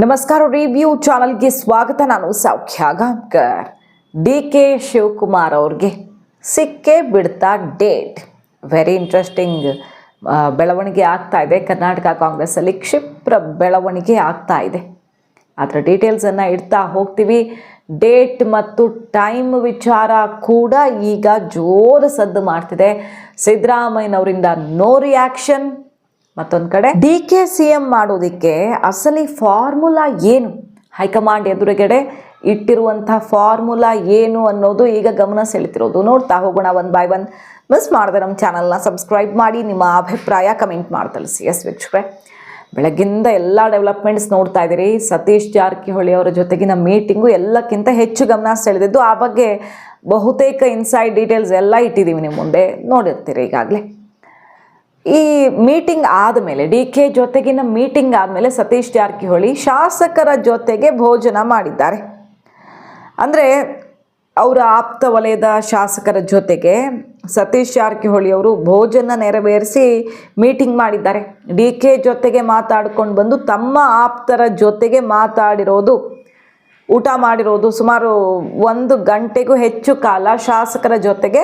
ನಮಸ್ಕಾರ, ರಿವ್ಯೂ ಚಾನಲ್ಗೆ ಸ್ವಾಗತ. ನಾನು ಸೌಖ್ಯ ಗಾಂವ್ಕರ್. ಡಿ.ಕೆ. ಶಿವಕುಮಾರ್ ಅವ್ರಿಗೆ ಸಿಕ್ಕೇ ಬಿಡ್ತಾ ಡೇಟ್. ವೆರಿ ಇಂಟ್ರೆಸ್ಟಿಂಗ್ ಬೆಳವಣಿಗೆ ಆಗ್ತಾ ಇದೆ. ಕರ್ನಾಟಕ ಕಾಂಗ್ರೆಸ್ಸಲ್ಲಿ ಕ್ಷಿಪ್ರ ಬೆಳವಣಿಗೆ ಆಗ್ತಾ ಇದೆ. ಅದರ ಡೀಟೇಲ್ಸನ್ನು ಇಡ್ತಾ ಹೋಗ್ತೀವಿ. ಡೇಟ್ ಮತ್ತು ಟೈಮ್ ವಿಚಾರ ಕೂಡ ಈಗ ಜೋರು ಸದ್ದು ಮಾಡ್ತಿದೆ. ಸಿದ್ದರಾಮಯ್ಯನವರಿಂದ ನೋ ರಿಯಾಕ್ಷನ್. ಮತ್ತೊಂದು ಕಡೆ ಡಿ.ಕೆ. ಸಿ.ಎಂ ಮಾಡೋದಕ್ಕೆ ಅಸಲಿ ಫಾರ್ಮುಲಾ ಏನು, ಹೈಕಮಾಂಡ್ ಎದುರುಗಡೆ ಇಟ್ಟಿರುವಂಥ ಫಾರ್ಮುಲಾ ಏನು ಅನ್ನೋದು ಈಗ ಗಮನ ಸೆಳೆತಿರೋದು. ನೋಡ್ತಾ ಹೋಗೋಣ ಒನ್ ಬೈ ಒನ್. ಮಿಸ್ ಮಾಡಿದ್ರೆ ನಮ್ಮ ಚಾನಲ್ನ ಸಬ್ಸ್ಕ್ರೈಬ್ ಮಾಡಿ, ನಿಮ್ಮ ಅಭಿಪ್ರಾಯ ಕಮೆಂಟ್ ಮಾಡಿ ತಿಳಿಸಿ. ಎಸ್ ವೀಕ್ಷಕರೇ, ಬೆಳಗ್ಗಿಂದ ಎಲ್ಲ ಡೆವಲಪ್ಮೆಂಟ್ಸ್ ನೋಡ್ತಾ ಇದ್ದೀರಿ. ಸತೀಶ್ ಜಾರಕಿಹೊಳಿ ಅವರ ಜೊತೆಗಿನ ಮೀಟಿಂಗು ಎಲ್ಲಕ್ಕಿಂತ ಹೆಚ್ಚು ಗಮನ ಸೆಳೆದಿದ್ದು. ಆ ಬಗ್ಗೆ ಬಹುತೇಕ ಇನ್ಸೈಡ್ ಡೀಟೇಲ್ಸ್ ಎಲ್ಲ ಇಟ್ಟಿದ್ದೀವಿ ನಿಮ್ಮ ಮುಂದೆ, ನೋಡಿರ್ತೀರಿ ಈಗಾಗಲೇ. ಈ ಮೀಟಿಂಗ್ ಆದಮೇಲೆ, ಡಿ.ಕೆ. ಜೊತೆಗಿನ ಮೀಟಿಂಗ್ ಆದಮೇಲೆ ಸತೀಶ್ ಜಾರಕಿಹೊಳಿ ಶಾಸಕರ ಜೊತೆಗೆ ಭೋಜನ ಮಾಡಿದ್ದಾರೆ. ಅಂದರೆ ಅವರ ಆಪ್ತ ವಲಯದ ಶಾಸಕರ ಜೊತೆಗೆ ಸತೀಶ್ ಜಾರಕಿಹೊಳಿ ಅವರು ಭೋಜನ ನೆರವೇರಿಸಿ ಮೀಟಿಂಗ್ ಮಾಡಿದ್ದಾರೆ. ಡಿ.ಕೆ. ಜೊತೆಗೆ ಮಾತಾಡ್ಕೊಂಡು ಬಂದು ತಮ್ಮ ಆಪ್ತರ ಜೊತೆಗೆ ಮಾತಾಡಿರೋದು, ಊಟ ಮಾಡಿರೋದು, ಸುಮಾರು 1 ಗಂಟೆಗೂ ಹೆಚ್ಚು ಕಾಲ ಶಾಸಕರ ಜೊತೆಗೆ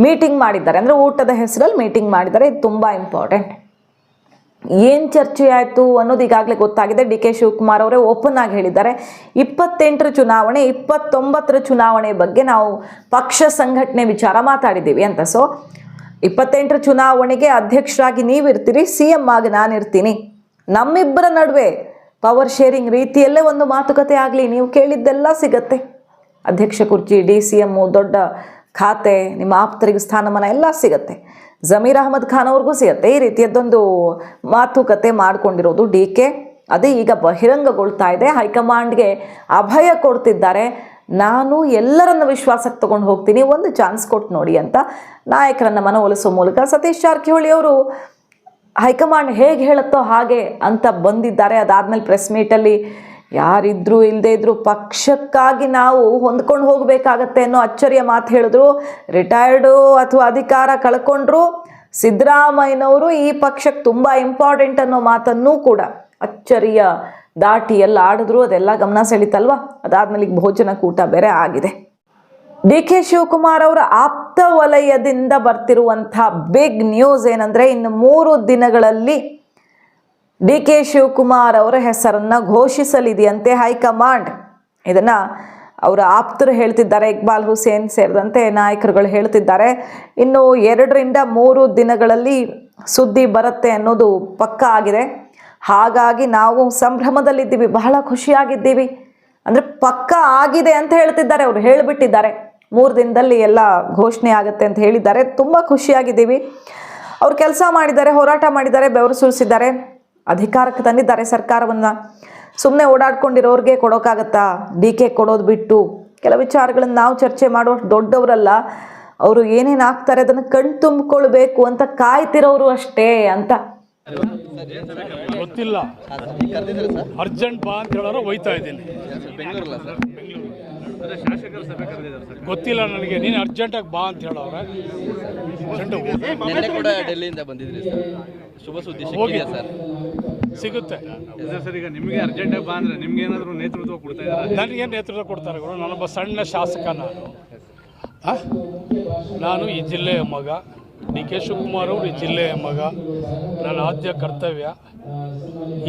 ಮೀಟಿಂಗ್ ಮಾಡಿದ್ದಾರೆ. ಅಂದರೆ ಊಟದ ಹೆಸರಲ್ಲಿ ಮೀಟಿಂಗ್ ಮಾಡಿದ್ದಾರೆ. ಇದು ತುಂಬ ಇಂಪಾರ್ಟೆಂಟ್. ಏನು ಚರ್ಚೆ ಆಯಿತು ಅನ್ನೋದು ಈಗಾಗಲೇ ಗೊತ್ತಾಗಿದೆ. ಡಿ.ಕೆ. ಶಿವಕುಮಾರ್ ಅವರೇ ಓಪನ್ ಆಗಿ ಹೇಳಿದ್ದಾರೆ, 28ರ ಚುನಾವಣೆ, 29ರ ಚುನಾವಣೆ ಬಗ್ಗೆ ನಾವು ಪಕ್ಷ ಸಂಘಟನೆ ವಿಚಾರ ಮಾತಾಡಿದ್ದೀವಿ ಅಂತ. ಸೊ 28ರ ಚುನಾವಣೆಗೆ ಅಧ್ಯಕ್ಷರಾಗಿ ನೀವಿರ್ತೀರಿ, ಸಿ.ಎಂ ಆಗಿ ನಾನಿರ್ತೀನಿ. ನಮ್ಮಿಬ್ಬರ ನಡುವೆ ಪವರ್ ಶೇರಿಂಗ್ ರೀತಿಯಲ್ಲೇ ಒಂದು ಮಾತುಕತೆ ಆಗಲಿ, ನೀವು ಕೇಳಿದ್ದೆಲ್ಲ ಸಿಗತ್ತೆ. ಅಧ್ಯಕ್ಷ ಕುರ್ಚಿ, ಡಿ.ಸಿ.ಎಂ, ದೊಡ್ಡ ಖಾತೆ, ನಿಮ್ಮ ಆಪ್ತರಿಗೆ ಸ್ಥಾನಮಾನ ಎಲ್ಲ ಸಿಗತ್ತೆ. ಜಮೀರ್ ಅಹಮದ್ ಖಾನ್ ಅವ್ರಿಗೂ ಸಿಗತ್ತೆ. ಈ ರೀತಿಯದ್ದೊಂದು ಮಾತುಕತೆ ಮಾಡಿಕೊಂಡಿರೋದು ಡಿ.ಕೆ. ಅದೇ ಈಗ ಬಹಿರಂಗಗೊಳ್ತಾ ಇದೆ. ಹೈಕಮಾಂಡ್ಗೆ ಅಭಯ ಕೊಡ್ತಿದ್ದಾರೆ, ನಾನು ಎಲ್ಲರನ್ನು ವಿಶ್ವಾಸಕ್ಕೆ ತಗೊಂಡು ಹೋಗ್ತೀನಿ, ಒಂದು ಚಾನ್ಸ್ ಕೊಟ್ಟು ನೋಡಿ ಅಂತ ನಾಯಕರನ್ನು ಮನವೊಲಿಸೋ ಮೂಲಕ ಸತೀಶ್ ಜಾರಕಿಹೊಳಿ ಅವರು ಹೈಕಮಾಂಡ್ ಹೇಗೆ ಹೇಳುತ್ತೋ ಹಾಗೆ ಅಂತ ಬಂದಿದ್ದಾರೆ. ಅದಾದಮೇಲೆ ಪ್ರೆಸ್ ಮೀಟಲ್ಲಿ ಯಾರಿದ್ರು ಇಲ್ಲದೇ ಇದ್ರು ಪಕ್ಷಕ್ಕಾಗಿ ನಾವು ಹೊಂದ್ಕೊಂಡು ಹೋಗಬೇಕಾಗತ್ತೆ ಅನ್ನೋ ಅಚ್ಚರಿಯ ಮಾತು ಹೇಳಿದ್ರು. ರಿಟೈರ್ಡು ಅಥವಾ ಅಧಿಕಾರ ಕಳ್ಕೊಂಡ್ರು ಸಿದ್ದರಾಮಯ್ಯನವರು ಈ ಪಕ್ಷಕ್ಕೆ ತುಂಬ ಇಂಪಾರ್ಟೆಂಟ್ ಅನ್ನೋ ಮಾತನ್ನೂ ಕೂಡ ಅಚ್ಚರಿಯ ದಾಟಿ ಎಲ್ಲ ಆಡಿದ್ರು. ಅದೆಲ್ಲ ಗಮನ ಸೆಳೀತಲ್ವ. ಅದಾದ್ಮೇಲೆ ಈಗ ಭೋಜನ ಕೂಟ ಬೇರೆ ಆಗಿದೆ. ಡಿ.ಕೆ. ಶಿವಕುಮಾರ್ ಅವರ ಆಪ್ತ ವಲಯದಿಂದ ಬರ್ತಿರುವಂಥ ಬಿಗ್ ನ್ಯೂಸ್ ಏನಂದರೆ, ಇನ್ನು 3 ದಿನಗಳಲ್ಲಿ ಡಿ.ಕೆ. ಶಿವಕುಮಾರ್ ಅವರ ಹೆಸರನ್ನು ಘೋಷಿಸಲಿದೆಯಂತೆ ಹೈಕಮಾಂಡ್. ಇದನ್ನು ಅವರ ಆಪ್ತರು ಹೇಳ್ತಿದ್ದಾರೆ, ಇಕ್ಬಾಲ್ ಹುಸೇನ್ ಸೇರಿದಂತೆ ನಾಯಕರುಗಳು ಹೇಳ್ತಿದ್ದಾರೆ. ಇನ್ನು 2ರಿಂದ 3 ದಿನಗಳಲ್ಲಿ ಸುದ್ದಿ ಬರುತ್ತೆ ಅನ್ನೋದು ಪಕ್ಕ ಆಗಿದೆ. ಹಾಗಾಗಿ ನಾವು ಸಂಭ್ರಮದಲ್ಲಿದ್ದೀವಿ, ಬಹಳ ಖುಷಿಯಾಗಿದ್ದೀವಿ. ಅಂದರೆ ಪಕ್ಕ ಆಗಿದೆ ಅಂತ ಹೇಳ್ತಿದ್ದಾರೆ, ಅವರು ಹೇಳಿಬಿಟ್ಟಿದ್ದಾರೆ. 3 ದಿನದಲ್ಲಿ ಎಲ್ಲ ಘೋಷಣೆ ಆಗುತ್ತೆ ಅಂತ ಹೇಳಿದ್ದಾರೆ. ತುಂಬ ಖುಷಿಯಾಗಿದ್ದೀವಿ. ಅವ್ರು ಕೆಲಸ ಮಾಡಿದ್ದಾರೆ, ಹೋರಾಟ ಮಾಡಿದ್ದಾರೆ, ಬೆವರು ಸುರಿಸಿದ್ದಾರೆ, ಅಧಿಕಾರಕ್ಕೆ ತಂದಿದ್ದಾರೆ ಸರ್ಕಾರವನ್ನು. ಸುಮ್ಮನೆ ಓಡಾಡ್ಕೊಂಡಿರೋರಿಗೆ ಕೊಡೋಕ್ಕಾಗತ್ತಾ? ಡಿ.ಕೆ. ಕೊಡೋದು ಬಿಟ್ಟು ಕೆಲವು ವಿಚಾರಗಳನ್ನು ನಾವು ಚರ್ಚೆ ಮಾಡೋಷ್ಟು ದೊಡ್ಡವರಲ್ಲ. ಅವರು ಏನೇನು ಆಗ್ತಾರೆ ಅದನ್ನು ಕಣ್ ತುಂಬಿಕೊಳ್ಬೇಕು ಅಂತ ಕಾಯ್ತಿರೋರು ಅಷ್ಟೇ ಅಂತ. ಗೊತ್ತಿಲ್ಲ, ಅರ್ಜೆಂಟ್ ಬಾ ಅಂತ ಹೇಳೋರು ಹೋಯ್ತಾ ಇದ್ದೀನಿ. ಗೊತ್ತಿಲ್ಲ ನನಗೆ, ನೀನು ಅರ್ಜೆಂಟಾಗಿ ಬಾ ಅಂತ ಹೇಳೋರೆ. ಕೂಡ ಡೆಲ್ಲಿಯಿಂದ ಬಂದಿದ್ರಿ ಸರ್, ಶುಭ ಸುದ್ದಿ ಸಿಗುತ್ತೆ ಸರ್. ಈಗ ನಿಮಗೆ ಅರ್ಜೆಂಟಾಗಿ ಬಾ ಅಂದರೆ ನಿಮ್ಗೆ ಏನಾದರೂ ನೇತೃತ್ವ ಕೊಡ್ತಾ ಇದ್ದಾರೆ? ನನಗೇನು ನೇತೃತ್ವ ಕೊಡ್ತಾರೆ ಗುರು? ನಾನೊಬ್ಬ ಸಣ್ಣ ಶಾಸಕ. ನಾನು ಈ ಜಿಲ್ಲೆಯ ಮಗ. ಡಿ.ಕೆ. ಶಿವಕುಮಾರ್ ಅವರು ಈ ಜಿಲ್ಲೆಯ ಮಗ. ನನ್ನ ಆದ್ಯ ಕರ್ತವ್ಯ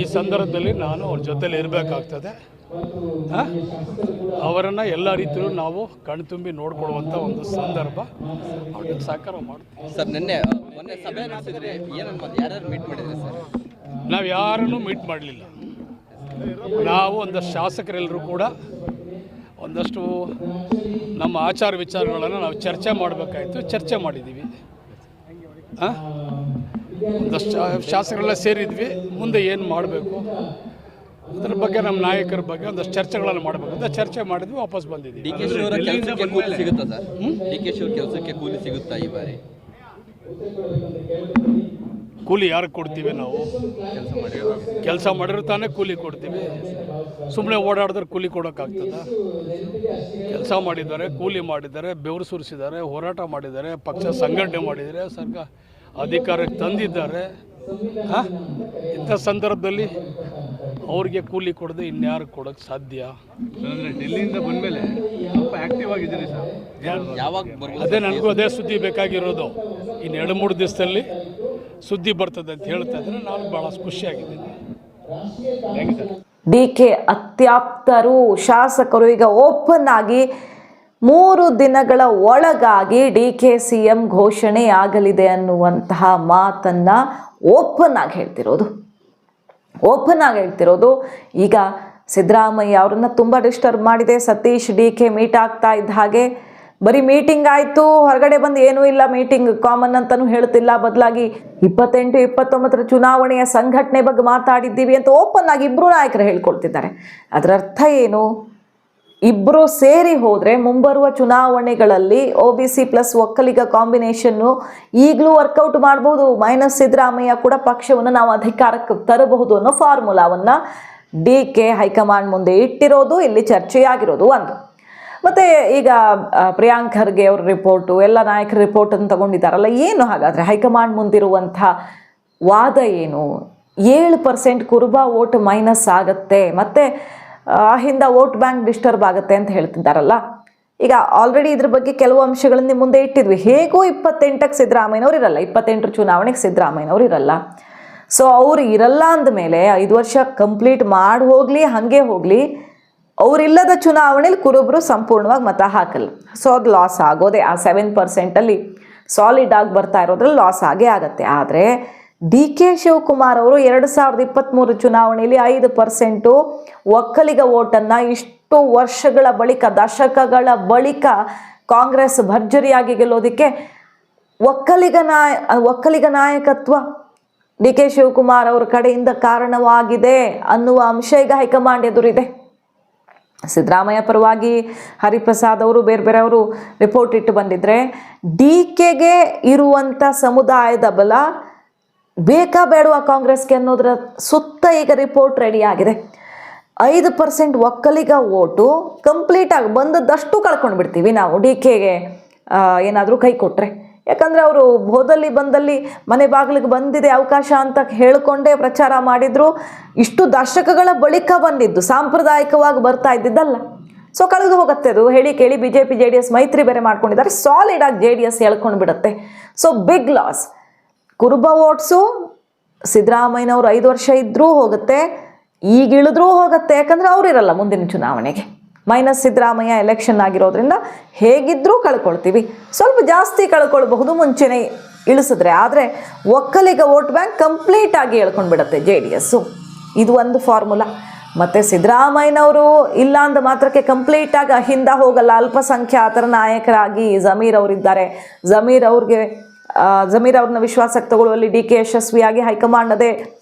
ಈ ಸಂದರ್ಭದಲ್ಲಿ ನಾನು ಅವ್ರ ಜೊತೆಲಿ ಇರಬೇಕಾಗ್ತದೆ. ಅವರನ್ನು ಎಲ್ಲ ರೀತಿಯಲ್ಲೂ ನಾವು ಕಣ್ತುಂಬಿ ನೋಡ್ಕೊಳ್ಳುವಂಥ ಒಂದು ಸಂದರ್ಭ. ಅವ್ರಿಗೆ ಸಹಕಾರ ಮಾಡ್ತೀವಿ ಸರ್. ಮೊನ್ನೆ ಸಭೆ ನಡೆಸಿದ್ರಿ, ಯಾರ್ಯಾರು ಮೀಟ್ ಮಾಡಿದ್ರಿ ಸರ್? ನಾವು ಯಾರನ್ನೂ ಮೀಟ್ ಮಾಡಲಿಲ್ಲ. ನಾವು ಒಂದಷ್ಟು ಶಾಸಕರೆಲ್ಲರೂ ಕೂಡ ಒಂದಷ್ಟು ನಮ್ಮ ಆಚಾರ ವಿಚಾರಗಳನ್ನು ನಾವು ಚರ್ಚೆ ಮಾಡಬೇಕಾಯಿತು, ಚರ್ಚೆ ಮಾಡಿದ್ದೀವಿ. ಒಂದಷ್ಟು ಶಾಸಕರೆಲ್ಲ ಸೇರಿದ್ವಿ. ಮುಂದೆ ಏನು ಮಾಡಬೇಕು ಅದ್ರ ಬಗ್ಗೆ ನಮ್ಮ ನಾಯಕರ ಬಗ್ಗೆ ಒಂದಷ್ಟು ಚರ್ಚೆಗಳನ್ನು ಮಾಡಬೇಕು ಅಂತ ಚರ್ಚೆ ಮಾಡಿದ್ವಿ, ವಾಪಸ್ ಬಂದಿದ್ದೀವಿ. ಡಿ.ಕೆ. ಶಿವರ ಕೆಲಸಕ್ಕೆ ಕೂಲಿ ಸಿಗುತ್ತಾ ಸರ್? ಡಿ.ಕೆ. ಶಿವರ ಕೆಲಸಕ್ಕೆ ಕೂಲಿ ಸಿಗುತ್ತಾ ಈ ಬಾರಿ? ಕೂಲಿ ಯಾರಿಗೆ ಕೊಡ್ತೀವಿ ನಾವು? ಕೆಲಸ ಮಾಡಿರೋ ತಾನೇ ಕೂಲಿ ಕೊಡ್ತೀವಿ. ಸುಮ್ಮನೆ ಓಡಾಡಿದ್ರೆ ಕೂಲಿ ಕೊಡೋಕ್ಕಾಗ್ತದ? ಕೆಲಸ ಮಾಡಿದ್ದಾರೆ, ಕೂಲಿ ಮಾಡಿದ್ದಾರೆ, ಬೆವರು ಸುರಿಸಿದ್ದಾರೆ, ಹೋರಾಟ ಮಾಡಿದ್ದಾರೆ, ಪಕ್ಷ ಸಂಘಟನೆ ಮಾಡಿದ್ದಾರೆ, ಅಧಿಕಾರಕ್ಕೆ ತಂದಿದ್ದಾರೆ. ಇಂಥ ಸಂದರ್ಭದಲ್ಲಿ ಅವ್ರಿಗೆ ಕೂಲಿ ಕೊಡದೆ ಇನ್ಯಾರು ಕೊಡೋಕ್ಕೆ ಸಾಧ್ಯ? ಅಂದ್ರೆ ಡೆಲ್ಲಿಯಿಂದ ಬಂದ್ಮೇಲೆ ಸ್ವಲ್ಪ ಆಕ್ಟಿವ್ ಆಗಿದ್ದೀರಿ ಸರ್. ಯಾವಾಗ ಬರ್ಬೋದು? ಅದೇ ನನಗೂ ಅದೇ ಸುದ್ದಿ ಬೇಕಾಗಿರೋದು. ಇನ್ನು 2-3 ದಿವಸದಲ್ಲಿ ಸುದ್ದಿ ಬರ್ತದೆ ಅಂತ ಹೇಳ್ತಾ ಇದ್ರೆ ನಾನು ಭಾಳ ಖುಷಿಯಾಗಿದ್ದೀನಿ. Thank you sir. DK ಅತ್ಯಾಪ್ತರು ಶಾಸಕರು ಈಗ ಓಪನ್ ಆಗಿ 3 ದಿನಗಳ ಒಳಗಾಗಿ DK CM ಘೋಷಣೆ ಆಗಲಿದೆ ಅನ್ನುವಂತಹ ಮಾತನ್ನ ಓಪನ್ ಆಗಿ ಹೇಳ್ತಿರೋದು. ಈಗ ಸಿದ್ದರಾಮಯ್ಯ ಅವರನ್ನ ತುಂಬ ಡಿಸ್ಟರ್ಬ್ ಮಾಡಿದೆ. ಸತೀಶ್ DK ಮೀಟ್ ಆಗ್ತಾ ಇದ್ದ ಹಾಗೆ ಬರೀ ಮೀಟಿಂಗ್ ಆಯಿತು, ಹೊರಗಡೆ ಬಂದು ಏನೂ ಇಲ್ಲ, ಮೀಟಿಂಗ್ ಕಾಮನ್ ಅಂತಲೂ ಹೇಳ್ತಿಲ್ಲ, ಬದಲಾಗಿ 28-29 ಚುನಾವಣೆಯ ಸಂಘಟನೆ ಬಗ್ಗೆ ಮಾತಾಡಿದ್ದೀವಿ ಅಂತ ಓಪನ್ ಆಗಿ ಇಬ್ಬರು ನಾಯಕರು ಹೇಳ್ಕೊಳ್ತಿದ್ದಾರೆ. ಅದರ ಅರ್ಥ ಏನು? ಇಬ್ಬರು ಸೇರಿ ಹೋದರೆ ಮುಂಬರುವ ಚುನಾವಣೆಗಳಲ್ಲಿ OBC ಪ್ಲಸ್ ಒಕ್ಕಲಿಗ ಕಾಂಬಿನೇಷನ್ನು ಈಗಲೂ ವರ್ಕೌಟ್ ಮಾಡ್ಬೋದು. ಮೈನಸ್ ಸಿದ್ದರಾಮಯ್ಯ ಕೂಡ ಪಕ್ಷವನ್ನು ನಾವು ಅಧಿಕಾರಕ್ಕೆ ತರಬಹುದು ಅನ್ನೋ ಫಾರ್ಮುಲಾವನ್ನು DK ಹೈಕಮಾಂಡ್ ಮುಂದೆ ಇಟ್ಟಿರೋದು ಇಲ್ಲಿ ಚರ್ಚೆಯಾಗಿರೋದು ಒಂದು. ಮತ್ತು ಈಗ ಪ್ರಿಯಾಂಕ್ ಖರ್ಗೆ ಅವ್ರ ರಿಪೋರ್ಟು, ಎಲ್ಲ ನಾಯಕರ ರಿಪೋರ್ಟನ್ನು ತಗೊಂಡಿದ್ದಾರಲ್ಲ, ಏನು ಹಾಗಾದರೆ ಹೈಕಮಾಂಡ್ ಮುಂದಿರುವಂಥ ವಾದ ಏನು? 7% ಕುರುಬ ವೋಟ್ ಮೈನಸ್ ಆಗುತ್ತೆ, ಮತ್ತು ಹಿಂದೆ ವೋಟ್ ಬ್ಯಾಂಕ್ ಡಿಸ್ಟರ್ಬ್ ಆಗುತ್ತೆ ಅಂತ ಹೇಳ್ತಿದ್ದಾರಲ್ಲ. ಈಗ ಆಲ್ರೆಡಿ ಇದ್ರ ಬಗ್ಗೆ ಕೆಲವು ಅಂಶಗಳನ್ನು ಮುಂದೆ ಇಟ್ಟಿದ್ವಿ. ಹೇಗೂ 28ಕ್ಕೆ ಸಿದ್ದರಾಮಯ್ಯನವ್ರು ಇರಲ್ಲ, 28 ಚುನಾವಣೆಗೆ ಸಿದ್ದರಾಮಯ್ಯನವ್ರು ಇರಲ್ಲ. ಸೊ ಅವ್ರು ಇರಲ್ಲ ಅಂದಮೇಲೆ 5 ವರ್ಷ ಕಂಪ್ಲೀಟ್ ಮಾಡಿ ಹೋಗಲಿ, ಹಾಗೆ ಹೋಗಲಿ, ಅವರಿಲ್ಲದ ಚುನಾವಣೆಯಲ್ಲಿ ಕುರುಬರು ಸಂಪೂರ್ಣವಾಗಿ ಮತ ಹಾಕಲ್ಲ. ಸೊ ಅದು ಲಾಸ್ ಆಗೋದೇ. ಆ 7%ಅಲ್ಲಿ ಸಾಲಿಡ್ ಆಗಿ ಬರ್ತಾ ಇರೋದ್ರಲ್ಲಿ ಲಾಸ್ ಆಗೇ ಆಗುತ್ತೆ. ಆದರೆ DK ಶಿವಕುಮಾರ್ ಅವರು 2023 ಚುನಾವಣೆಯಲ್ಲಿ 5% ಒಕ್ಕಲಿಗ ವೋಟನ್ನು ಇಷ್ಟು ವರ್ಷಗಳ ಬಳಿಕ, ದಶಕಗಳ ಬಳಿಕ ಕಾಂಗ್ರೆಸ್ ಭರ್ಜರಿಯಾಗಿ ಗೆಲ್ಲೋದಕ್ಕೆ ಒಕ್ಕಲಿಗ ನಾಯಕತ್ವ DK ಶಿವಕುಮಾರ್ ಅವರ ಕಡೆಯಿಂದ ಕಾರಣವಾಗಿದೆ ಅನ್ನುವ ಅಂಶ ಈಗ ಹೈಕಮಾಂಡ್ ಎದುರಿದೆ. ಸಿದ್ದರಾಮಯ್ಯ ಪರವಾಗಿ ಹರಿಪ್ರಸಾದ್ ಅವರು ಬೇರೆಯವರು ರಿಪೋರ್ಟ್ ಇಟ್ಟು ಬಂದಿದ್ರೆ, DKಗೆ ಇರುವಂಥ ಸಮುದಾಯದ ಬಲ ಬೇಕಾ ಬೇಡವಾ ಕಾಂಗ್ರೆಸ್ಗೆ ಅನ್ನೋದರ ಸುತ್ತ ಈಗ ರಿಪೋರ್ಟ್ ರೆಡಿ ಆಗಿದೆ. 5% ಒಕ್ಕಲಿಗ ವೋಟು ಕಂಪ್ಲೀಟಾಗಿ ಬಂದದ್ದಷ್ಟು ಕಳ್ಕೊಂಡು ಬಿಡ್ತೀವಿ ನಾವು DKಗೆ ಏನಾದರೂ ಕೈ ಕೊಟ್ಟರೆ. ಯಾಕಂದರೆ ಅವರು ಬಂದಲ್ಲಿ ಮನೆ ಬಾಗಿಲಿಗೆ ಬಂದಿದೆ ಅವಕಾಶ ಅಂತ ಹೇಳಿಕೊಂಡೇ ಪ್ರಚಾರ ಮಾಡಿದ್ರು. ಇಷ್ಟು ದಶಕಗಳ ಬಳಿಕ ಬಂದಿದ್ದು, ಸಾಂಪ್ರದಾಯಿಕವಾಗಿ ಬರ್ತಾ ಇದ್ದಿದ್ದಲ್ಲ. ಸೊ ಕಳೆದು ಹೋಗುತ್ತೆ ಅದು. ಹೇಳಿ ಕೇಳಿ BJP JDS ಮೈತ್ರಿ ಬೇರೆ ಮಾಡ್ಕೊಂಡಿದ್ದಾರೆ, ಸಾಲಿಡ್ ಆಗಿ JDS ಹೇಳ್ಕೊಂಡು ಬಿಡುತ್ತೆ. So big loss. Kuruba votes ಸಿದ್ದರಾಮಯ್ಯನವರು 5 ವರ್ಷ ಇದ್ರೂ ಹೋಗುತ್ತೆ, ಈಗ ಇಳಿದ್ರೂ ಹೋಗುತ್ತೆ. ಯಾಕಂದರೆ ಅವರಿರಲ್ಲ ಮುಂದಿನ ಚುನಾವಣೆಗೆ. ಮೈನಸ್ ಸಿದ್ದರಾಮಯ್ಯ ಎಲೆಕ್ಷನ್ ಆಗಿರೋದ್ರಿಂದ ಹೇಗಿದ್ದರೂ ಕಳ್ಕೊಳ್ತೀವಿ. ಸ್ವಲ್ಪ ಜಾಸ್ತಿ ಕಳ್ಕೊಳ್ಬಹುದು ಮುಂಚೆನೇ ಇಳಿಸಿದ್ರೆ. ಆದರೆ ಒಕ್ಕಲಿಗ ವೋಟ್ ಬ್ಯಾಂಕ್ ಕಂಪ್ಲೀಟಾಗಿ ಹೇಳ್ಕೊಂಡು ಬಿಡುತ್ತೆ JDSಸು. ಇದು ಒಂದು ಫಾರ್ಮುಲಾ. ಮತ್ತು ಸಿದ್ದರಾಮಯ್ಯನವರು ಇಲ್ಲ ಅಂದ ಮಾತ್ರಕ್ಕೆ ಕಂಪ್ಲೀಟಾಗಿ ಹಿಂದೆ ಹೋಗಲ್ಲ. ಅಲ್ಪಸಂಖ್ಯಾತರ ನಾಯಕರಾಗಿ ಜಮೀರ್ ಅವರಿದ್ದಾರೆ. ಜಮೀರ್ ಅವ್ರನ್ನ ವಿಶ್ವಾಸಕ್ಕೆ ತಗೊಳ್ಳುವಲ್ಲಿ DK ಯಶಸ್ವಿಯಾಗಿ ಹೈಕಮಾಂಡ್ ಅದೇ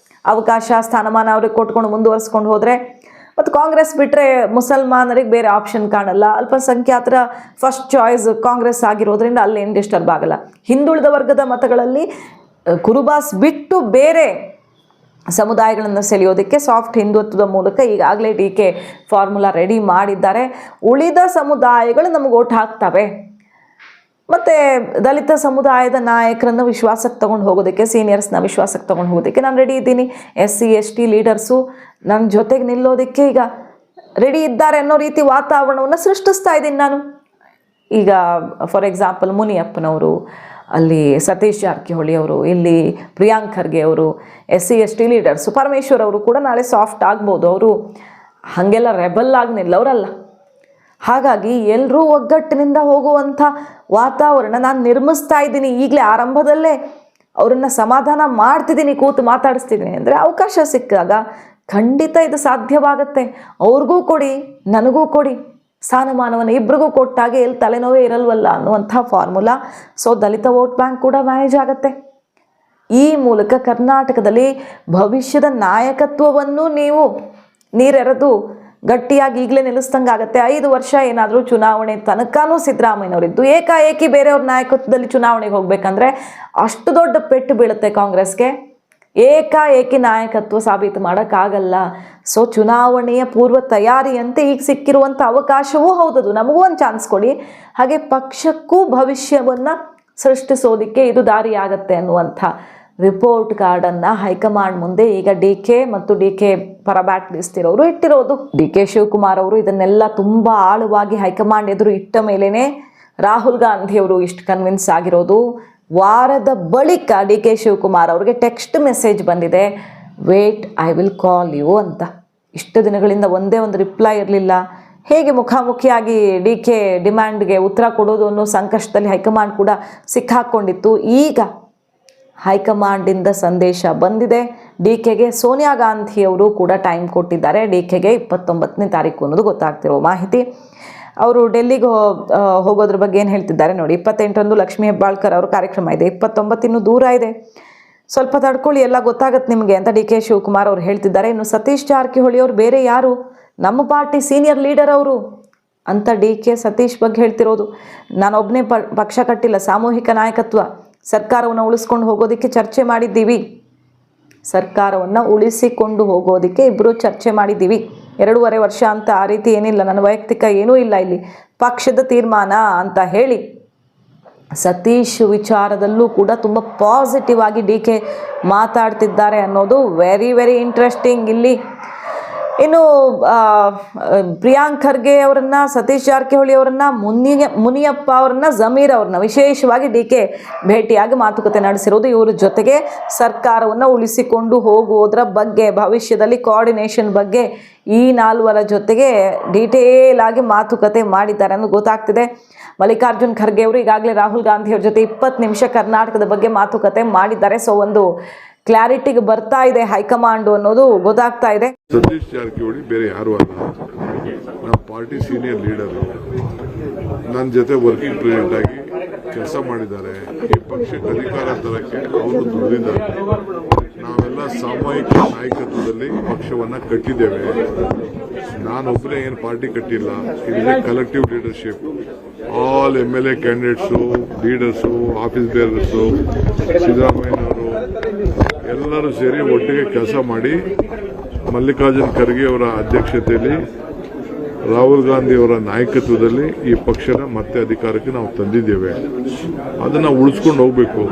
ಅವಕಾಶ, ಸ್ಥಾನಮಾನ ಅವ್ರಿಗೆ ಕೊಟ್ಕೊಂಡು ಮುಂದುವರಿಸ್ಕೊಂಡು ಹೋದರೆ, ಮತ್ತು ಕಾಂಗ್ರೆಸ್ ಬಿಟ್ಟರೆ ಮುಸಲ್ಮಾನರಿಗೆ ಬೇರೆ ಆಪ್ಷನ್ ಕಾಣಲ್ಲ. ಅಲ್ಪಸಂಖ್ಯಾತರ ಫಸ್ಟ್ ಚಾಯ್ಸ್ ಕಾಂಗ್ರೆಸ್ ಆಗಿರೋದ್ರಿಂದ ಅಲ್ಲೇನು ಡಿಸ್ಟರ್ಬ್ ಆಗಲ್ಲ. ಹಿಂದುಳಿದ ವರ್ಗದ ಮತಗಳಲ್ಲಿ ಕುರುಬಾಸ್ ಬಿಟ್ಟು ಬೇರೆ ಸಮುದಾಯಗಳನ್ನು ಸೆಳೆಯೋದಕ್ಕೆ ಸಾಫ್ಟ್ ಹಿಂದುತ್ವದ ಮೂಲಕ ಈಗಾಗಲೇ DK ಫಾರ್ಮುಲಾ ರೆಡಿ ಮಾಡಿದ್ದಾರೆ. ಉಳಿದ ಸಮುದಾಯಗಳು ನಮಗೆ ಓಟ್ ಹಾಕ್ತವೆ. ಮತ್ತು ದಲಿತ ಸಮುದಾಯದ ನಾಯಕರನ್ನು ವಿಶ್ವಾಸಕ್ಕೆ ತೊಗೊಂಡು ಹೋಗೋದಕ್ಕೆ, ಸೀನಿಯರ್ಸ್ನ ವಿಶ್ವಾಸಕ್ಕೆ ತೊಗೊಂಡು ಹೋಗೋದಕ್ಕೆ ನಾನು ರೆಡಿ ಇದ್ದೀನಿ. SC ST ಲೀಡರ್ಸು ನನ್ನ ಜೊತೆಗೆ ನಿಲ್ಲೋದಕ್ಕೆ ಈಗ ರೆಡಿ ಇದ್ದಾರೆ ಅನ್ನೋ ರೀತಿ ವಾತಾವರಣವನ್ನು ಸೃಷ್ಟಿಸ್ತಾ ಇದ್ದೀನಿ ನಾನು. ಈಗ ಫಾರ್ ಎಕ್ಸಾಂಪಲ್ ಮುನಿಯಪ್ಪನವರು, ಅಲ್ಲಿ ಸತೀಶ್ ಜಾರಕಿಹೊಳಿ ಅವರು, ಇಲ್ಲಿ ಪ್ರಿಯಾಂಕ್ ಖರ್ಗೆ ಅವರು, SC ST ಲೀಡರ್ಸು, ಪರಮೇಶ್ವರ್ ಅವರು ಕೂಡ ನಾಳೆ ಸಾಫ್ಟ್ ಆಗ್ಬೋದು. ಅವರು ಹಾಗೆಲ್ಲ ರೆಬಲ್ ಆಗಿ ನಿಲ್ಲವರಲ್ಲ. ಹಾಗಾಗಿ ಎಲ್ಲರೂ ಒಗ್ಗಟ್ಟಿನಿಂದ ಹೋಗುವಂಥ ವಾತಾವರಣ ನಾನು ನಿರ್ಮಿಸ್ತಾ ಇದ್ದೀನಿ. ಈಗಲೇ ಆರಂಭದಲ್ಲೇ ಅವರನ್ನು ಸಮಾಧಾನ ಮಾಡ್ತಿದ್ದೀನಿ, ಕೂತು ಮಾತಾಡಿಸ್ತಿದ್ದೀನಿ. ಅಂದರೆ ಅವಕಾಶ ಸಿಕ್ಕಾಗ ಖಂಡಿತ ಇದು ಸಾಧ್ಯವಾಗುತ್ತೆ. ಅವ್ರಿಗೂ ಕೊಡಿ, ನನಗೂ ಕೊಡಿ, ಸ್ಥಾನಮಾನವನ್ನು ಇಬ್ಬರಿಗೂ ಕೊಟ್ಟಾಗೆ ಎಲ್ಲಿ ತಲೆನೋವೇ ಇರಲ್ವಲ್ಲ ಅನ್ನುವಂಥ ಫಾರ್ಮುಲಾ. ಸೊ ದಲಿತ ವೋಟ್ ಬ್ಯಾಂಕ್ ಕೂಡ ಮ್ಯಾನೇಜ್ ಆಗುತ್ತೆ. ಈ ಮೂಲಕ ಕರ್ನಾಟಕದಲ್ಲಿ ಭವಿಷ್ಯದ ನಾಯಕತ್ವವನ್ನು ನೀವು ನೀರೆರೆದು ಗಟ್ಟಿಯಾಗಿ ಈಗಲೇ ನಿಲ್ಲಿಸ್ದಂಗಾಗತ್ತೆ. 5 ವರ್ಷ ಏನಾದರೂ ಚುನಾವಣೆ ತನಕನೂ ಸಿದ್ದರಾಮಯ್ಯನವರಿದ್ದು ಏಕಾಏಕಿ ಬೇರೆಯವ್ರ ನಾಯಕತ್ವದಲ್ಲಿ ಚುನಾವಣೆಗೆ ಹೋಗಬೇಕಂದ್ರೆ ಅಷ್ಟು ದೊಡ್ಡ ಪೆಟ್ಟು ಬೀಳುತ್ತೆ ಕಾಂಗ್ರೆಸ್ಗೆ. ಏಕಾಏಕಿ ನಾಯಕತ್ವ ಸಾಬೀತು ಮಾಡೋಕ್ಕಾಗಲ್ಲ. ಸೊ ಚುನಾವಣೆಯ ಪೂರ್ವ ತಯಾರಿಯಂತೆ ಈಗ ಸಿಕ್ಕಿರುವಂಥ ಅವಕಾಶವೂ ಹೌದದು. ನಮಗೂ ಒಂದು ಚಾನ್ಸ್ ಕೊಡಿ, ಹಾಗೆ ಪಕ್ಷಕ್ಕೂ ಭವಿಷ್ಯವನ್ನು ಸೃಷ್ಟಿಸೋದಕ್ಕೆ ಇದು ದಾರಿಯಾಗತ್ತೆ ಅನ್ನುವಂಥ ರಿಪೋರ್ಟ್ ಕಾರ್ಡನ್ನು ಹೈಕಮಾಂಡ್ ಮುಂದೆ ಈಗ ಡಿ ಕೆ ಮತ್ತು ಡಿ ಕೆ ಪರ ಬ್ಯಾಟ್ಲಿಸ್ತಿರೋರು ಇಟ್ಟಿರೋದು. ಡಿ ಕೆ ಶಿವಕುಮಾರ್ ಅವರು ಇದನ್ನೆಲ್ಲ ತುಂಬ ಆಳವಾಗಿ ಹೈಕಮಾಂಡ್ ಎದುರು ಇಟ್ಟ ಮೇಲೇ ರಾಹುಲ್ ಗಾಂಧಿ ಅವರು ಇಷ್ಟು ಕನ್ವಿನ್ಸ್ ಆಗಿರೋದು. ವಾರದ ಬಳಿಕ ಡಿ ಕೆ ಶಿವಕುಮಾರ್ ಅವ್ರಿಗೆ ಟೆಕ್ಸ್ಟ್ ಮೆಸೇಜ್ ಬಂದಿದೆ, wait I will call you ಅಂತ. ಇಷ್ಟು ದಿನಗಳಿಂದ ಒಂದೇ ಒಂದು ರಿಪ್ಲೈ ಇರಲಿಲ್ಲ. ಹೇಗೆ ಮುಖಾಮುಖಿಯಾಗಿ ಡಿ ಕೆ ಡಿಮ್ಯಾಂಡ್ಗೆ ಉತ್ತರ ಕೊಡೋದು ಅನ್ನೋ ಸಂಕಷ್ಟದಲ್ಲಿ ಹೈಕಮಾಂಡ್ ಕೂಡ ಸಿಕ್ಕಾಕೊಂಡಿತ್ತು. ಈಗ ಹೈಕಮಾಂಡಿಂದ ಸಂದೇಶ ಬಂದಿದೆ. ಡಿ ಕೆಗೆ ಸೋನಿಯಾ ಗಾಂಧಿ ಅವರು ಕೂಡ ಟೈಮ್ ಕೊಟ್ಟಿದ್ದಾರೆ. ಡಿ ಕೆಗೆ 29ನೇ ತಾರೀಕು ಅನ್ನೋದು ಗೊತ್ತಾಗ್ತಿರೋ ಮಾಹಿತಿ. ಅವರು ಡೆಲ್ಲಿಗೆ ಹೋಗೋದ್ರ ಬಗ್ಗೆ ಏನು ಹೇಳ್ತಿದ್ದಾರೆ ನೋಡಿ. 28ರಂದು ಲಕ್ಷ್ಮೀ ಹೆಬ್ಬಾಳ್ಕರ್ ಅವ್ರ ಕಾರ್ಯಕ್ರಮ ಇದೆ, 29 ಇನ್ನೂ ದೂರ ಇದೆ, ಸ್ವಲ್ಪ ತಡ್ಕೊಳ್ಳಿ, ಎಲ್ಲ ಗೊತ್ತಾಗತ್ತೆ ನಿಮಗೆ ಅಂತ ಡಿ ಕೆ ಶಿವಕುಮಾರ್ ಅವರು ಹೇಳ್ತಿದ್ದಾರೆ. ಇನ್ನು ಸತೀಶ್ ಜಾರಕಿಹೊಳಿ ಅವರು ಬೇರೆ ಯಾರು, ನಮ್ಮ ಪಾರ್ಟಿ ಸೀನಿಯರ್ ಲೀಡರ್ ಅವರು ಅಂತ ಡಿ ಕೆ ಸತೀಶ್ ಬಗ್ಗೆ ಹೇಳ್ತಿರೋದು. ನಾನೊಬ್ಬನೇ ಪಕ್ಷ ಕಟ್ಟಿಲ್ಲ, ಸಾಮೂಹಿಕ ನಾಯಕತ್ವ, ಸರ್ಕಾರವನ್ನು ಉಳಿಸ್ಕೊಂಡು ಹೋಗೋದಕ್ಕೆ ಚರ್ಚೆ ಮಾಡಿದ್ದೀವಿ, ಸರ್ಕಾರವನ್ನು ಉಳಿಸಿಕೊಂಡು ಹೋಗೋದಕ್ಕೆ ಇಬ್ಬರು ಚರ್ಚೆ ಮಾಡಿದ್ದೀವಿ. 2.5 ವರ್ಷ ಅಂತ ಆ ರೀತಿ ಏನಿಲ್ಲ, ನನ್ನ ವೈಯಕ್ತಿಕ ಏನೂ ಇಲ್ಲ, ಇಲ್ಲಿ ಪಕ್ಷದ ತೀರ್ಮಾನ ಅಂತ ಹೇಳಿ ಸತೀಶ್ ವಿಚಾರದಲ್ಲೂ ಕೂಡ ತುಂಬ ಪಾಸಿಟಿವ್ ಆಗಿ ಡಿ ಕೆ ಮಾತಾಡ್ತಿದ್ದಾರೆ ಅನ್ನೋದು ವೆರಿ ವೆರಿ ಇಂಟ್ರೆಸ್ಟಿಂಗ್. ಇಲ್ಲಿ ಇನ್ನು ಪ್ರಿಯಾಂಕ್ ಖರ್ಗೆ ಅವರನ್ನ, ಸತೀಶ್ ಜಾರಕಿಹೊಳಿ ಅವರನ್ನ, ಮುನಿಯಪ್ಪ ಅವರನ್ನ, ಜಮೀರ್ ಅವ್ರನ್ನ ವಿಶೇಷವಾಗಿ ಡಿ ಕೆ ಭೇಟಿಯಾಗಿ ಮಾತುಕತೆ ನಡೆಸಿರೋದು. ಇವರ ಜೊತೆಗೆ ಸರ್ಕಾರವನ್ನು ಉಳಿಸಿಕೊಂಡು ಹೋಗುವುದರ ಬಗ್ಗೆ, ಭವಿಷ್ಯದಲ್ಲಿ ಕೋಆರ್ಡಿನೇಷನ್ ಬಗ್ಗೆ ಈ 4 ಜೊತೆಗೆ ಡೀಟೇಲ್ ಆಗಿ ಮಾತುಕತೆ ಮಾಡಿದ್ದಾರೆ ಅನ್ನೋದು ಗೊತ್ತಾಗ್ತಿದೆ. ಮಲ್ಲಿಕಾರ್ಜುನ್ ಖರ್ಗೆ ಅವರು ಈಗಾಗಲೇ ರಾಹುಲ್ ಗಾಂಧಿ ಅವ್ರ ಜೊತೆ 20 ನಿಮಿಷ ಕರ್ನಾಟಕದ ಬಗ್ಗೆ ಮಾತುಕತೆ ಮಾಡಿದ್ದಾರೆ. ಸೊ ಒಂದು ಕ್ಲಾರಿಟಿಗೆ ಬರ್ತಾ ಇದೆ ಹೈಕಮಾಂಡ್ ಅನ್ನೋದು ಗೊತ್ತಾಗ್ತಾ ಇದೆ. ಸತೀಶ್ ಜಾರಕಿಹೊಳಿ ಬೇರೆ ಯಾರು ಅಲ್ಲ, ನಮ್ಮ ಪಾರ್ಟಿ ಸೀನಿಯರ್ ಲೀಡರು, ನನ್ನ ಜೊತೆ ವರ್ಕಿಂಗ್ ಪ್ರೆಸಿಡೆಂಟ್ ಆಗಿ ಕೆಲಸ ಮಾಡಿದ್ದಾರೆ. ಈ ಪಕ್ಷಕ್ಕೆ ಅಧಿಕಾರ ತರಕ್ಕೆ ಅವರು ದುಡಿದಿದ್ದಾರೆ. ನಾವೆಲ್ಲ ಸಾಮೂಹಿಕ ನಾಯಕತ್ವದಲ್ಲಿ ಪಕ್ಷವನ್ನ ಕಟ್ಟಿದ್ದೇವೆ. ನಾನೊಬ್ಬರೇ ಏನು ಪಾರ್ಟಿ ಕಟ್ಟಿಲ್ಲ, it collective leadership. All MLA candidates, leaders, office bearers, ಸಿದ್ದರಾಮಯ್ಯನವರು ಎಲ್ಲರೂ ಸೇರಿ ಒಟ್ಟಿಗೆ ಕೆಲಸ ಮಾಡಿ ಮಲ್ಲಿಕಾರ್ಜುನ್ ಖರ್ಗೆ ಅವರ ಅಧ್ಯಕ್ಷತೆಯಲ್ಲಿ, ರಾಹುಲ್ ಗಾಂಧಿ ಅವರ ನಾಯಕತ್ವದಲ್ಲಿ ಈ ಪಕ್ಷನ ಮತ್ತೆ ಅಧಿಕಾರಕ್ಕೆ ನಾವು ತಂದಿದ್ದೇವೆ. ಅದನ್ನು ಉಳಿಸ್ಕೊಂಡು ಹೋಗಬೇಕು.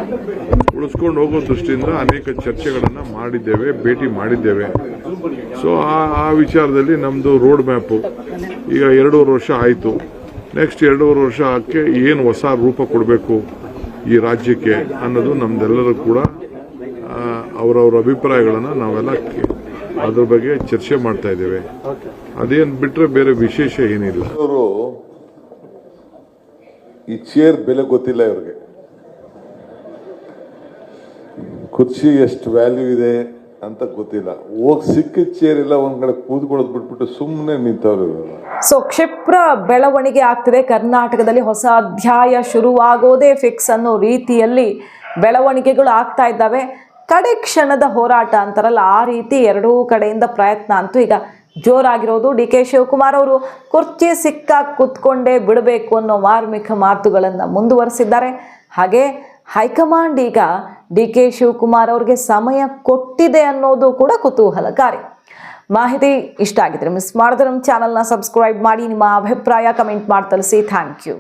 ಉಳಿಸ್ಕೊಂಡು ಹೋಗೋ ದೃಷ್ಟಿಯಿಂದ ಅನೇಕ ಚರ್ಚೆಗಳನ್ನು ಮಾಡಿದ್ದೇವೆ, ಭೇಟಿ ಮಾಡಿದ್ದೇವೆ. ಸೊ ಆ ವಿಚಾರದಲ್ಲಿ ನಮ್ಮದು ರೋಡ್ ಮ್ಯಾಪು ಈಗ 2.5 ವರ್ಷ ಆಯಿತು. ನೆಕ್ಸ್ಟ್ 2.5 ವರ್ಷಕ್ಕೆ ಏನು ಹೊಸ ರೂಪ ಕೊಡಬೇಕು ಈ ರಾಜ್ಯಕ್ಕೆ ಅನ್ನೋದು ನಮ್ದೆಲ್ಲರೂ ಕೂಡ ಅವರವರ ಅಭಿಪ್ರಾಯಗಳನ್ನು ನಾವೆಲ್ಲ ಅದ್ರ ಬಗ್ಗೆ ಚರ್ಚೆ ಮಾಡ್ತಾ ಇದ್ದೇವೆ. ಅದೇನು ಬಿಟ್ರೆ ಬೇರೆ ವಿಶೇಷ ಏನಿಲ್ಲ. ಅವರು ಈ ಚೇರ್ ಬೆಲೆ ಗೊತ್ತಿಲ್ಲ ಇವ್ರಿಗೆ, ಕುರ್ಚಿ ಎಷ್ಟು ವ್ಯಾಲ್ಯೂ ಇದೆ ಅಂತ ಗೊತ್ತಿಲ್ಲ. ಹೋಗಿ ಸಿಕ್ಕಿದ ಚೇರ್ ಎಲ್ಲ ಒಂದ್ ಕಡೆ ಕೂತ್ಕೊಳ್ಳೋದು ಬಿಟ್ಬಿಟ್ಟು ಸುಮ್ಮನೆ ನಿಂತವ್ರು. ಸೊ ಕ್ಷಿಪ್ರ ಬೆಳವಣಿಗೆ ಆಗ್ತಿದೆ ಕರ್ನಾಟಕದಲ್ಲಿ. ಹೊಸ ಅಧ್ಯಾಯ ಶುರುವಾಗೋದೇ ಫಿಕ್ಸ್ ಅನ್ನೋ ರೀತಿಯಲ್ಲಿ ಬೆಳವಣಿಗೆಗಳು ಆಗ್ತಾ ಇದ್ದಾವೆ. ಕಡೆ ಕ್ಷಣದ ಹೋರಾಟ ಅಂತಾರಲ್ಲ, ಆ ರೀತಿ ಎರಡೂ ಕಡೆಯಿಂದ ಪ್ರಯತ್ನ ಅಂತೂ ಈಗ ಜೋರಾಗಿರೋದು. ಡಿ ಕೆ ಶಿವಕುಮಾರ್ ಅವರು ಕುರ್ಚಿ ಸಿಕ್ಕಾಗಿ ಕೂತ್ಕೊಂಡೇ ಬಿಡಬೇಕು ಅನ್ನೋ ಮಾರ್ಮಿಕ ಮಾತುಗಳನ್ನು ಮುಂದುವರಿಸಿದ್ದಾರೆ. ಹಾಗೆ ಹೈಕಮಾಂಡ್ ಈಗ ಡಿ ಕೆ ಶಿವಕುಮಾರ್ ಅವ್ರಿಗೆ ಸಮಯ ಕೊಟ್ಟಿದೆ ಅನ್ನೋದು ಕೂಡ ಕುತೂಹಲಕಾರಿ. ಮಾಹಿತಿ ಇಷ್ಟ ಆಗಿದ್ರೆ ಮಿಸ್ ಮಾಡಿದ್ರೆ ನಮ್ಮ ಚಾನಲ್ನ ಸಬ್ಸ್ಕ್ರೈಬ್ ಮಾಡಿ, ನಿಮ್ಮ ಅಭಿಪ್ರಾಯ ಕಮೆಂಟ್ ಮಾಡಿ ತಿಳಿಸಿ. Thank you.